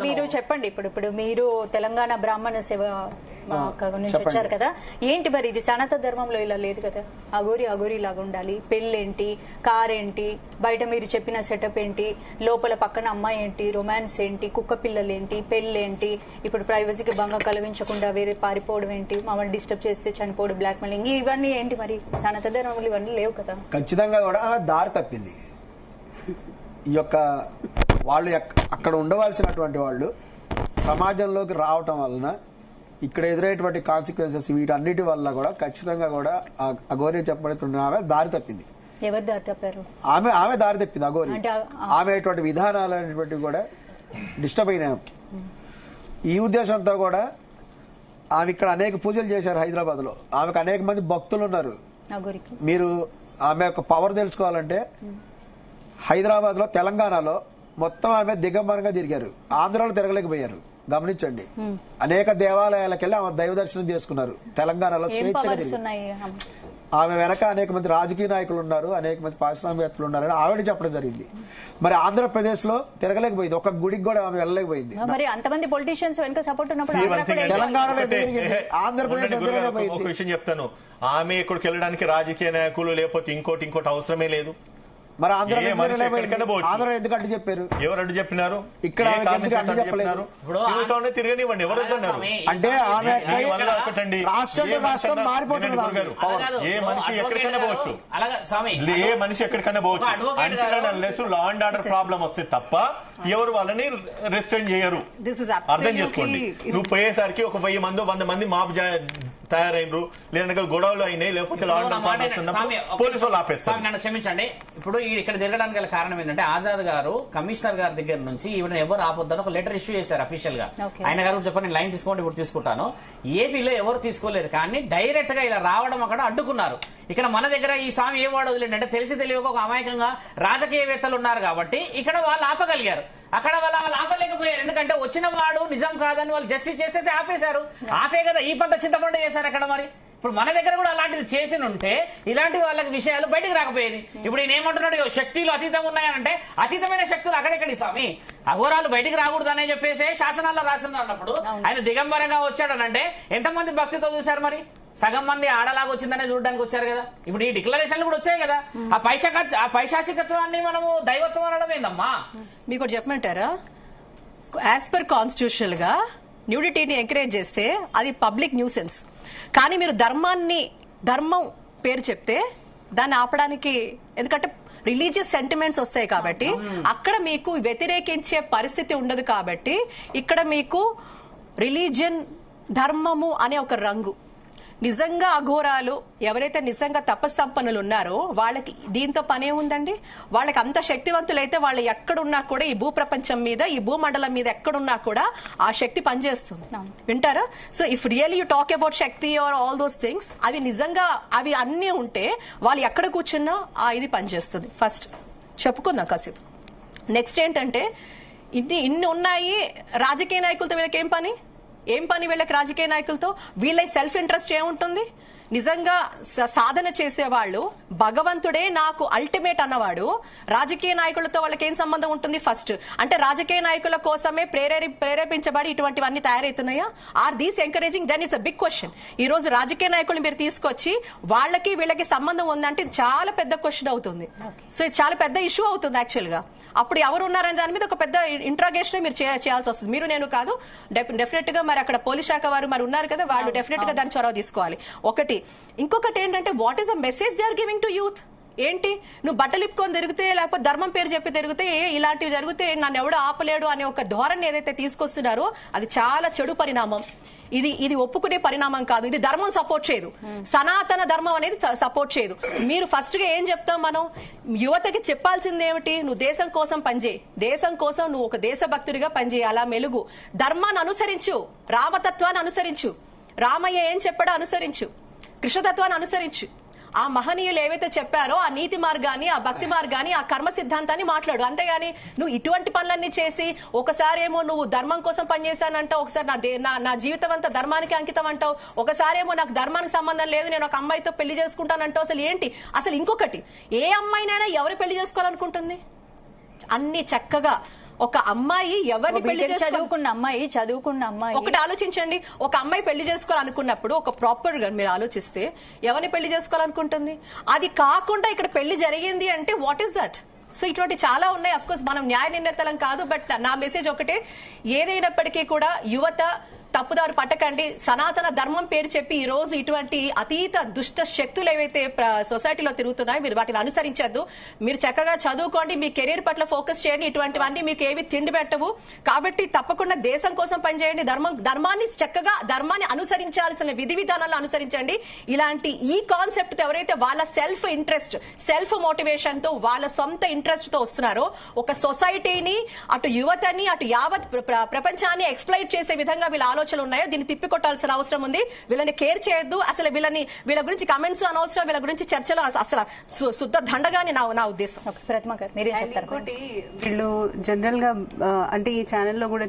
మీరు చెప్పండి. ఇప్పుడు మీరు తెలంగాణ బ్రాహ్మణ సేవ నుంచి వచ్చారు కదా, ఏంటి మరి ఇది సనాతన ధర్మంలో ఇలా లేదు కదా? అఘోరి లాగా ఉండాలి, పెళ్ళేంటి, కార్ ఏంటి, బయట మీరు చెప్పిన సెటప్ ఏంటి, లోపల పక్కన అమ్మాయి ఏంటి, రొమాన్స్ ఏంటి, కుక్క పిల్లలు ఏంటి, పెళ్ళేంటి, ఇప్పుడు ప్రైవసీకి భంగం కలిగించకుండా వేరే పారిపోవడం ఏంటి, మమ్మల్ని డిస్టర్బ్ చేస్తే చనిపోవడం, బ్లాక్ మెయిలింగ్, ఇవన్నీ ఏంటి మరి? సనాతన ధర్మంలో ఇవన్నీ లేవు కదా. ఖచ్చితంగా కూడా దారి తప్పింది. ఈ యొక్క వాళ్ళు అక్కడ ఉండవలసినటువంటి వాళ్ళు సమాజంలోకి రావటం వలన ఇక్కడ ఎదురయ్యేటువంటి కాన్సిక్వెన్సెస్ వీటన్నిటి వల్ల కూడా ఖచ్చితంగా కూడా అఘోరి చెప్పబడుతున్న ఆమె దారి తప్పింది. ఎవరు దారి తప్పారు? ఆమె దారి తప్పింది. అఘోరి ఆమె విధానాలు అనేటువంటివి కూడా డిస్టర్బ్ అయినా. ఈ ఉద్దేశంతో కూడా ఆమె ఇక్కడ అనేక పూజలు చేశారు హైదరాబాద్ లో. ఆమెకు అనేక మంది భక్తులు ఉన్నారు. మీరు ఆమె యొక్క పవర్ తెలుసుకోవాలంటే హైదరాబాద్ లో, తెలంగాణలో మొత్తం ఆమె దిగంబరంగా తిరిగారు. ఆంధ్రాలో తిరగలేకపోయారు. గమనించండి, అనేక దేవాలయాలకు వెళ్ళి ఆమె దైవ దర్శనం చేసుకున్నారు. తెలంగాణలో స్వేచ్ఛగా తిరిగారు. ఆమె వెనక అనేక మంది రాజకీయ నాయకులు ఉన్నారు, అనేక మంది పారిశ్రామికవేత్తలు ఉన్నారని ఆవిడ చెప్పడం జరిగింది. మరి ఆంధ్రప్రదేశ్ లో తిరగలేకపోయింది, ఒక గుడికి కూడా ఆమె వెళ్ళలేకపోయింది. మరి అంతమంది పొలిటీషియన్స్ వెనక సపోర్ట్ ఉన్నప్పుడు తెలంగాణలో ఆంధ్రప్రదేశ్ ఒక విషయం చెప్తాను, ఆమె ఇక్కడికి వెళ్ళడానికి రాజకీయ నాయకులు లేకపోతే ఇంకోటి అవసరమే లేదు. మరి ఆంధ్ర ఎందుకు అడ్డు చెప్పారు? ఎవరు అడ్డు చెప్పినారు? ఇక్కడ తిరగనివ్వండి. ఎవరు అంటే ఆమె రాష్ట్రం మారిపోతున్నారు. ఏ మనిషి ఎక్కడికైనా పోవచ్చు, ఏ మనిషి ఎక్కడికైనా పోవచ్చు. అంటే లా అండ్ ఆర్డర్ ప్రాబ్లం వస్తే తప్ప ఎవరు వాళ్ళని రెస్ట్రైన్ చేయరు. అర్థం చేసుకోండి. నువ్వు పోయేసరికి ఒక 1000 మంది 100 మంది మాపు తయారైనరు, లేదంటే గొడవలు అయినాయి, లేకపోతే పోలీసు వాళ్ళు ఆపేస్తారు. నన్ను క్షమించండి. ఇప్పుడు ఇక్కడ జరగడానికి గల కారణం ఏంటంటే ఆజాద్ గారు కమిషనర్ గారి దగ్గర నుంచి ఈవిడ ఎవరు ఆపొద్దని ఒక లెటర్ ఇష్యూ చేశారు అఫీషియల్ గా. ఆయన గారు చెప్పండి, లైన్ తీసుకోండి, ఇప్పుడు తీసుకుంటాను. ఏపీలో ఎవరు తీసుకోలేరు, కానీ డైరెక్ట్ గా ఇలా రావడం అక్కడ అడ్డుకున్నారు. ఇక్కడ మన దగ్గర ఈ స్వామి ఏ వాడు వదిలేండి అంటే తెలిసి తెలియక ఒక అమాయకంగా రాజకీయవేత్తలు ఉన్నారు కాబట్టి ఇక్కడ వాళ్ళు ఆపగలిగారు. అక్కడ వాళ్ళు ఆపలేకపోయారు, ఎందుకంటే వచ్చిన వాడు నిజం కాదని వాళ్ళు జస్టిస్ చేసేసి ఆపేశారు. ఆపే కదా ఈ పెద్ద చింతపండు చేశారు అక్కడ. మరి ఇప్పుడు మన దగ్గర కూడా అలాంటిది చేసి ఉంటే ఇలాంటి వాళ్ళకి విషయాలు బయటకు రాకపోయేది. ఇప్పుడు ఈయన ఏమంటున్నాడు, శక్తులు అతీతంగా ఉన్నాయంటే అతీతమైన శక్తులు అక్కడెక్కడి స్వామి? అఘోరాలు బయటికి రాకూడదని చెప్పేసి శాసనాల్లో రాసింది అన్నప్పుడు ఆయన దిగంబరంగా వచ్చాడనంటే ఎంతమంది భక్తితో చూశారు? మరి సగం మంది ఆడలాగా వచ్చిందనే చూడడానికి వచ్చారు కదా. ఇప్పుడు ఈ డిక్లరేషన్లు కూడా వచ్చాయి కదా. ఆ పైశాచికత్వాన్ని మనము దైవత్వం అనడం ఏందమ్మా? మీకు చెప్పమంటారా? యాజ్ పర్ కాన్స్టిట్యూషనల్ గా న్యూడిటీని ఎంకరేజ్ చేస్తే అది పబ్లిక్ న్యూసెన్స్. కానీ మీరు ధర్మం పేరు చెప్తే దాన్ని ఆపడానికి, ఎందుకంటే రిలీజియస్ సెంటిమెంట్స్ వస్తాయి కాబట్టి అక్కడ మీకు వ్యతిరేకించే పరిస్థితి ఉండదు. కాబట్టి ఇక్కడ మీకు రిలీజియన్, ధర్మము అనే ఒక రంగు. నిజంగా అఘోరాలు ఎవరైతే నిజంగా తపస్సంపన్నులు ఉన్నారో వాళ్ళకి దీంతో పనే ఉందండి. వాళ్ళకి అంత శక్తివంతులైతే వాళ్ళు ఎక్కడున్నా కూడా ఈ భూప్రపంచం మీద, ఈ భూమండలం మీద ఎక్కడున్నా కూడా ఆ శక్తి పనిచేస్తుంది. వింటారా? So if really you talk about shakti are all those things, అవి నిజంగా అవి అన్నీ ఉంటే వాళ్ళు ఎక్కడ కూర్చున్నా ఇది పనిచేస్తుంది. ఫస్ట్ చెప్పుకుందాం కాసేపు. నెక్స్ట్ ఏంటంటే ఇన్ని ఉన్నాయి, రాజకీయ నాయకులతో వీళ్ళకి ఏం పని వీళ్ళకి రాజకీయ నాయకులతో? వీళ్ళ సెల్ఫ్ ఇంట్రెస్ట్ ఏముంటుంది? నిజంగా సాధన చేసేవాళ్ళు, భగవంతుడే నాకు అల్టిమేట్ అన్నవాడు, రాజకీయ నాయకులతో వాళ్ళకి ఏం సంబంధం ఉంటుంది? ఫస్ట్ అంటే రాజకీయ నాయకుల కోసమే ప్రేరేపించబడి ఇటువంటివన్నీ తయారవుతున్నాయా? Are these encouraging? Then it's a big question. ఈ రోజు రాజకీయ నాయకులు మీరు తీసుకొచ్చి వాళ్ళకి వీళ్ళకి సంబంధం ఉందంటే ఇది చాలా పెద్ద క్వశ్చన్ అవుతుంది. సో ఇది చాలా పెద్ద ఇష్యూ అవుతుంది యాక్చువల్ గా. అప్పుడు ఎవరు ఉన్నారనే దాని మీద ఒక పెద్ద ఇంట్రాగేషన్ మీరు చేయాల్సి వస్తుంది. మీరు నేను కాదు, డెఫినెట్ గా మరి అక్కడ పోలీస్ శాఖ వారు మరి ఉన్నారు కదా, వాళ్ళు డెఫినెట్ గా దాన్ని చొరవ తీసుకోవాలి. ఒకటి. ఇంకొకటి ఏంటంటే what is the message they are giving to youth? ఏంటి, నువ్వు బట్టలు ఇప్పుకొని తిరిగితే, లేకపోతే ధర్మం పేరు చెప్పి తిరిగితే, ఇలాంటివి జరిగితే నన్ను ఎవడు ఆపలేడు అనే ఒక ధోరణి ఏదైతే తీసుకొస్తున్నారో అది చాలా చెడు పరిణామం. ఇది ఒప్పుకునే పరిణామం కాదు. ఇది ధర్మం సపోర్ట్ చేయదు. సనాతన ధర్మం అనేది సపోర్ట్ చేయదు. మీరు ఫస్ట్ గా ఏం చెప్తాం మనం? యువతకి చెప్పాల్సింది ఏమిటి? నువ్వు దేశం కోసం పనిచేయి, దేశం కోసం నువ్వు ఒక దేశభక్తుడిగా పనిచేయి, అలా మెలుగు, ధర్మాన్ని అనుసరించు, రామతత్వాన్ని అనుసరించు, రామయ్య ఏం చెప్పాడో అనుసరించు, కృష్ణతత్వాన్ని అనుసరించు. ఆ మహనీయులు ఏవైతే చెప్పారో ఆ నీతి మార్గాన్ని, ఆ భక్తి మార్గాన్ని, ఆ కర్మ సిద్ధాంతాన్ని మాట్లాడు. అంతేగాని నువ్వు ఇటువంటి పనులన్నీ చేసి ఒకసారి ఏమో నువ్వు ధర్మం కోసం పనిచేశానంటావు, ఒకసారి నా జీవితం అంతా ధర్మానికి అంకితం అంటావు, ఒకసారి ఏమో నాకు ధర్మానికి సంబంధం లేదు, నేను ఒక అమ్మాయితో పెళ్లి చేసుకుంటానంటావు. అసలు ఏంటి? అసలు ఇంకొకటి, ఏ అమ్మాయినైనా ఎవరు పెళ్లి చేసుకోవాలనుకుంటుంది? అన్ని చక్కగా ఒక అమ్మాయి ఎవరిని పెళ్లి చదువుకున్న అమ్మాయి ఒకటి ఆలోచించండి, ఒక అమ్మాయి పెళ్లి చేసుకోవాలనుకున్నప్పుడు ఒక ప్రాపర్ గా మీరు ఆలోచిస్తే ఎవరిని పెళ్లి చేసుకోవాలనుకుంటుంది? అది కాకుండా ఇక్కడ పెళ్లి జరిగింది అంటే వాట్ ఈస్ దట్? సో ఇటువంటి చాలా ఉన్నాయి. అఫ్ కోర్స్ మనం న్యాయ నిర్ణేతలం కాదు, బట్ నా మెసేజ్ ఒకటే, ఏదైనప్పటికీ కూడా యువత తప్పుదారు పట్టకండి. సనాతన ధర్మం పేరు చెప్పి ఈ రోజు ఇటువంటి అతీత దుష్ట శక్తులు ఏవైతే సొసైటీలో తిరుగుతున్నాయో మీరు వాటిని అనుసరించద్దు. మీరు చక్కగా చదువుకోండి, మీ కెరీర్ పట్ల ఫోకస్ చేయండి. ఇటువంటివన్నీ మీకు ఏవి తిండి పెట్టవు. కాబట్టి తప్పకుండా దేశం కోసం పనిచేయండి. ధర్మాన్ని చక్కగా ధర్మాన్ని అనుసరించాల్సిన విధి విధానాలను అనుసరించండి. ఇలాంటి ఈ కాన్సెప్ట్ తో ఎవరైతే వాళ్ళ సెల్ఫ్ ఇంట్రెస్ట్, సెల్ఫ్ మోటివేషన్ తో, వాళ్ళ సొంత ఇంట్రెస్ట్ తో వస్తున్నారో, ఒక సొసైటీని, అటు యువతని, అటు యావత్ ప్రపంచాన్ని ఎక్స్ప్లైట్ చేసే విధంగా వీళ్ళ ఆలోచనలు ఉన్నాయో దీన్ని తిప్పికొట్టాల్సిన అవసరం ఉంది. వీళ్ళని కేర్ చేయొద్దు. అసలు వీళ్ళ గురించి కమెంట్స్ అనవసరం, వీళ్ళ గురించి చర్చలు అసలు శుద్ధ దండగాని నా ఉద్దేశం. ప్రతిమ గారు మీరేం చెప్తారు? వీళ్ళు జనరల్ గా అంటే ఈ ఛానల్లో కూడా